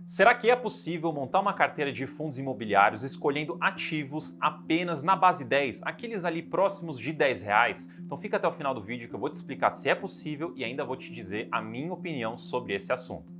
Será que é possível montar uma carteira de fundos imobiliários escolhendo ativos apenas na base 10, aqueles ali próximos de R$ 10? Então fica até o final do vídeo que eu vou te explicar se é possível e ainda vou te dizer a minha opinião sobre esse assunto.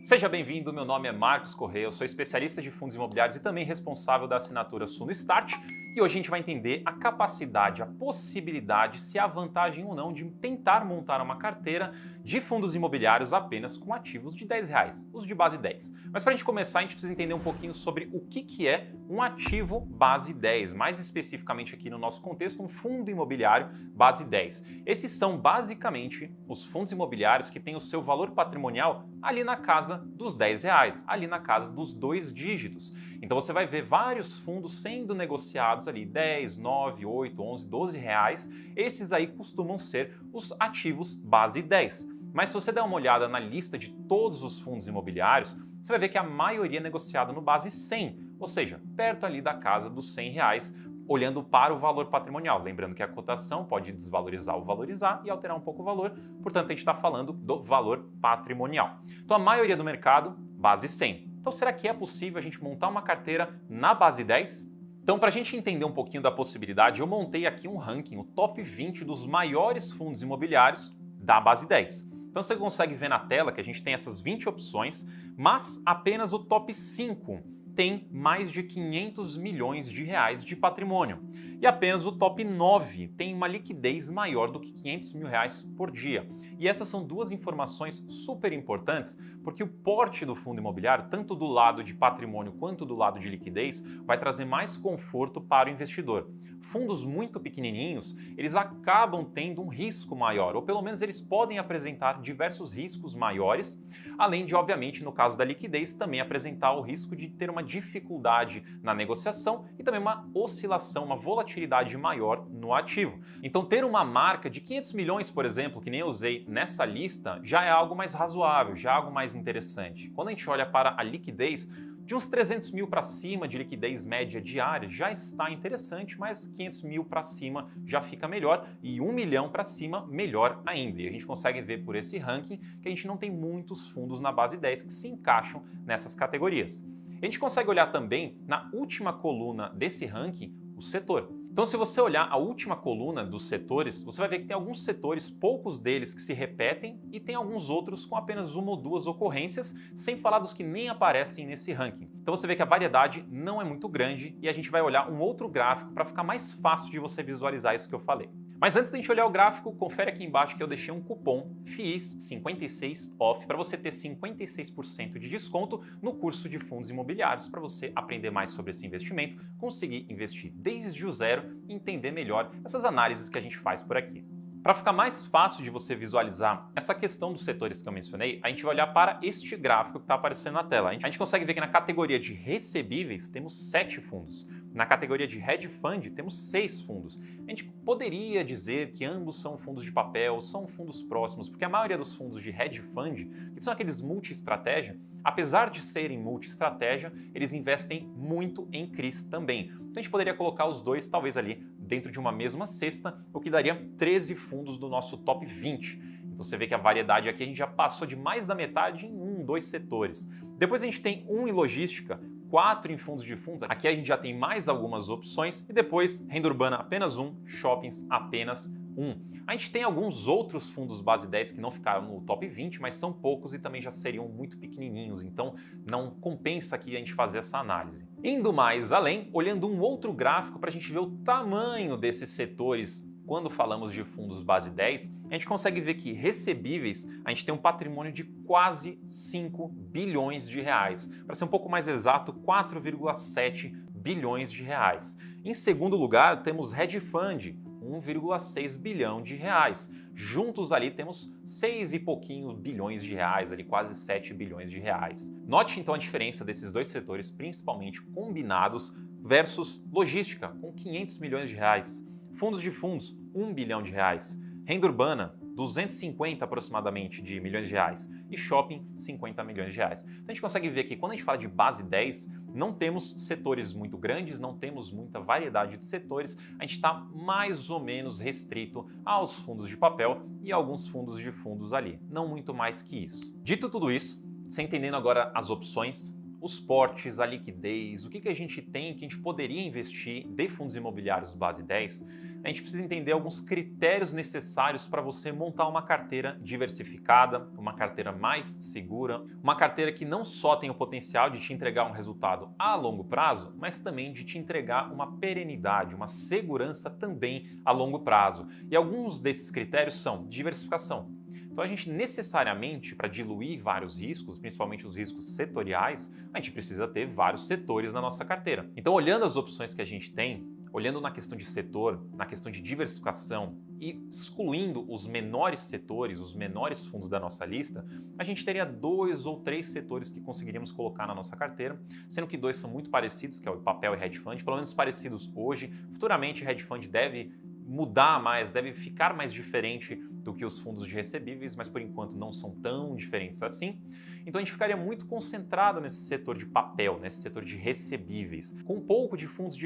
Seja bem-vindo, meu nome é Marcos Correia, eu sou especialista de fundos imobiliários e também responsável da assinatura Suno Start. E hoje a gente vai entender a capacidade, a possibilidade, se há vantagem ou não de tentar montar uma carteira de fundos imobiliários apenas com ativos de R$ 10, os de base 10. Mas para a gente começar, a gente precisa entender um pouquinho sobre o que é um ativo base 10, mais especificamente aqui no nosso contexto, um fundo imobiliário base 10. Esses são basicamente os fundos imobiliários que têm o seu valor patrimonial ali na casa dos R$ 10, ali na casa dos 2 dígitos. Então você vai ver vários fundos sendo negociados ali 10, 9, 8, 11, 12 reais. Esses aí costumam ser os ativos base 10. Mas se você der uma olhada na lista de todos os fundos imobiliários, você vai ver que a maioria é negociada no base 100, ou seja, perto ali da casa dos R$ 100, olhando para o valor patrimonial. Lembrando que a cotação pode desvalorizar ou valorizar e alterar um pouco o valor, portanto a gente está falando do valor patrimonial. Então a maioria do mercado, base 100. Então será que é possível a gente montar uma carteira na base 10? Então, para a gente entender um pouquinho da possibilidade, eu montei aqui um ranking, o top 20 dos maiores fundos imobiliários da base 10. Então você consegue ver na tela que a gente tem essas 20 opções, mas apenas o top 5 tem mais de 500 milhões de reais de patrimônio. E apenas o top 9 tem uma liquidez maior do que 500 mil reais por dia. E essas são duas informações super importantes, porque o porte do fundo imobiliário, tanto do lado de patrimônio quanto do lado de liquidez, vai trazer mais conforto para o investidor. Fundos muito pequenininhos, eles acabam tendo um risco maior, ou pelo menos eles podem apresentar diversos riscos maiores, além de, obviamente, no caso da liquidez, também apresentar o risco de ter uma dificuldade na negociação e também uma oscilação, uma volatilidade maior no ativo. Então, ter uma marca de 500 milhões, por exemplo, que nem eu usei nessa lista, já é algo mais razoável, já é algo mais interessante. Quando a gente olha para a liquidez, de uns 300 mil para cima de liquidez média diária já está interessante, mas 500 mil para cima já fica melhor e 1 milhão para cima melhor ainda. E a gente consegue ver por esse ranking que a gente não tem muitos fundos na base 10 que se encaixam nessas categorias. A gente consegue olhar também na última coluna desse ranking o setor. Então, se você olhar a última coluna dos setores, você vai ver que tem alguns setores, poucos deles que se repetem e tem alguns outros com apenas uma ou duas ocorrências, sem falar dos que nem aparecem nesse ranking. Então você vê que a variedade não é muito grande e a gente vai olhar um outro gráfico para ficar mais fácil de você visualizar isso que eu falei. Mas antes de a gente olhar o gráfico, confere aqui embaixo que eu deixei um cupom FIIs56OFF para você ter 56% de desconto no curso de fundos imobiliários para você aprender mais sobre esse investimento, conseguir investir desde o zero e entender melhor essas análises que a gente faz por aqui. Para ficar mais fácil de você visualizar essa questão dos setores que eu mencionei, a gente vai olhar para este gráfico que está aparecendo na tela. A gente consegue ver que na categoria de recebíveis temos 7 fundos. Na categoria de hedge fund temos 6 fundos. A gente poderia dizer que ambos são fundos de papel, são fundos próximos, porque a maioria dos fundos de hedge fund, que são aqueles multi-estratégia, apesar de serem multi-estratégia, eles investem muito em CRIs também. Então a gente poderia colocar os dois talvez ali dentro de uma mesma cesta, o que daria 13 fundos do nosso top 20. Então você vê que a variedade aqui a gente já passou de mais da metade em 2 setores. Depois a gente tem 1 em logística, 4 em fundos de fundos, aqui a gente já tem mais algumas opções, e depois renda urbana apenas 1, shoppings apenas 1. A gente tem alguns outros fundos base 10 que não ficaram no top 20, mas são poucos e também já seriam muito pequenininhos, então não compensa aqui a gente fazer essa análise. Indo mais além, olhando um outro gráfico para a gente ver o tamanho desses setores. Quando falamos de fundos base 10, a gente consegue ver que recebíveis, a gente tem um patrimônio de quase 5 bilhões de reais. Para ser um pouco mais exato, 4,7 bilhões de reais. Em segundo lugar, temos hedge fund, 1,6 bilhão de reais. Juntos ali temos 6 e pouquinho bilhões de reais, ali quase 7 bilhões de reais. Note então a diferença desses dois setores, principalmente combinados, versus logística, com 500 milhões de reais. Fundos de fundos, 1 bilhão de reais. Renda urbana, 250 aproximadamente de milhões de reais e shopping 50 milhões de reais. Então a gente consegue ver que quando a gente fala de base 10, não temos setores muito grandes, não temos muita variedade de setores, a gente está mais ou menos restrito aos fundos de papel e alguns fundos de fundos ali, não muito mais que isso. Dito tudo isso, você entendendo agora as opções, os portes, a liquidez, o que a gente tem, que a gente poderia investir de fundos imobiliários base 10, a gente precisa entender alguns critérios necessários para você montar uma carteira diversificada, uma carteira mais segura, uma carteira que não só tem o potencial de te entregar um resultado a longo prazo, mas também de te entregar uma perenidade, uma segurança também a longo prazo. E alguns desses critérios são diversificação. Então a gente necessariamente, para diluir vários riscos, principalmente os riscos setoriais, a gente precisa ter vários setores na nossa carteira. Então olhando as opções que a gente tem, olhando na questão de setor, na questão de diversificação e excluindo os menores setores, os menores fundos da nossa lista, a gente teria 2 ou 3 setores que conseguiríamos colocar na nossa carteira, sendo que 2 são muito parecidos, que é o papel e hedge fund, pelo menos parecidos hoje. Futuramente hedge fund deve mudar mais, deve ficar mais diferente do que os fundos de recebíveis, mas por enquanto não são tão diferentes assim. Então a gente ficaria muito concentrado nesse setor de papel, nesse setor de recebíveis, com um pouco de fundos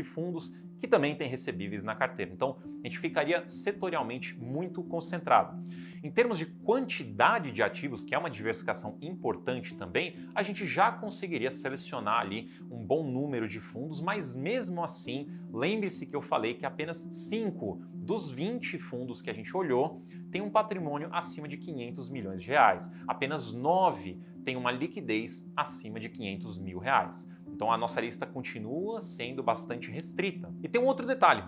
que também tem recebíveis na carteira. Então a gente ficaria setorialmente muito concentrado. Em termos de quantidade de ativos, que é uma diversificação importante também, a gente já conseguiria selecionar ali um bom número de fundos, mas mesmo assim, lembre-se que eu falei que apenas 5 dos 20 fundos que a gente olhou têm um patrimônio acima de 500 milhões de reais. Apenas 9 têm uma liquidez acima de 500 mil reais. Então a nossa lista continua sendo bastante restrita. E tem um outro detalhe.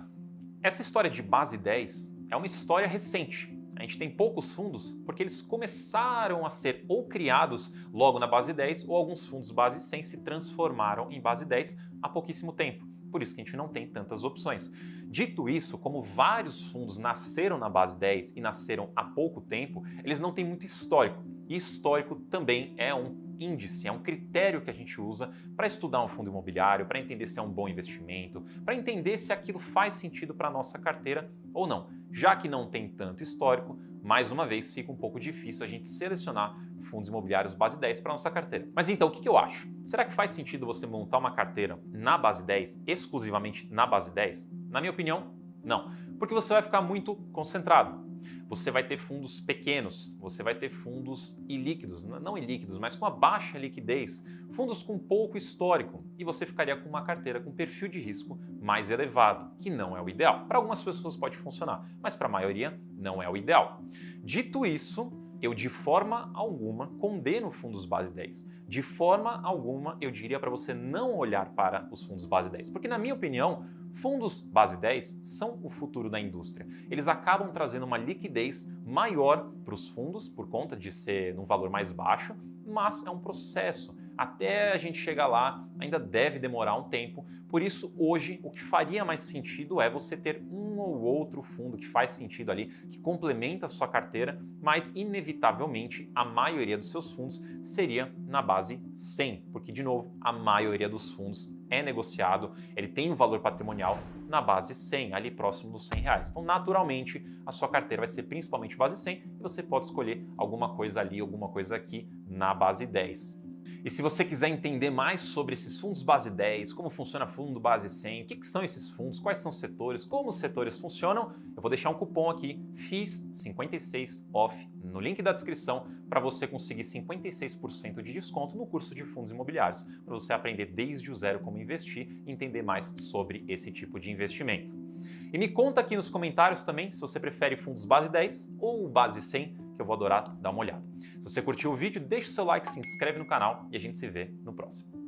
Essa história de base 10 é uma história recente. A gente tem poucos fundos porque eles começaram a ser ou criados logo na base 10 ou alguns fundos base 100 se transformaram em base 10 há pouquíssimo tempo. Por isso que a gente não tem tantas opções. Dito isso, como vários fundos nasceram na base 10 e nasceram há pouco tempo, eles não têm muito histórico. E histórico também é um índice, é um critério que a gente usa para estudar um fundo imobiliário, para entender se é um bom investimento, para entender se aquilo faz sentido para a nossa carteira ou não. Já que não tem tanto histórico, mais uma vez fica um pouco difícil a gente selecionar fundos imobiliários base 10 para a nossa carteira. Mas então, o que eu acho? Será que faz sentido você montar uma carteira na base 10, exclusivamente na base 10? Na minha opinião, não. Porque você vai ficar muito concentrado. Você vai ter fundos pequenos, você vai ter fundos ilíquidos, não ilíquidos, mas com a baixa liquidez, fundos com pouco histórico, e você ficaria com uma carteira com perfil de risco mais elevado, que não é o ideal. Para algumas pessoas pode funcionar, mas para a maioria não é o ideal. Dito isso, eu de forma alguma condeno fundos base 10. De forma alguma eu diria para você não olhar para os fundos base 10, porque na minha opinião, fundos base 10 são o futuro da indústria. Eles acabam trazendo uma liquidez maior para os fundos por conta de ser num valor mais baixo, mas é um processo. Até a gente chegar lá, ainda deve demorar um tempo. Por isso, hoje, o que faria mais sentido é você ter um ou outro fundo que faz sentido ali, que complementa a sua carteira, mas inevitavelmente a maioria dos seus fundos seria na base 100, porque, de novo, a maioria dos fundos é negociado, ele tem um valor patrimonial na base 100, ali próximo dos 100 reais. Então, naturalmente, a sua carteira vai ser principalmente base 100 e você pode escolher alguma coisa ali, alguma coisa aqui na base 10. E se você quiser entender mais sobre esses fundos base 10, como funciona fundo base 100, o que são esses fundos, quais são os setores, como os setores funcionam, eu vou deixar um cupom aqui, FIS56 OFF, no link da descrição, para você conseguir 56% de desconto no curso de fundos imobiliários, para você aprender desde o zero como investir e entender mais sobre esse tipo de investimento. E me conta aqui nos comentários também se você prefere fundos base 10 ou base 100, que eu vou adorar dar uma olhada. Se você curtiu o vídeo, deixa o seu like, se inscreve no canal e a gente se vê no próximo.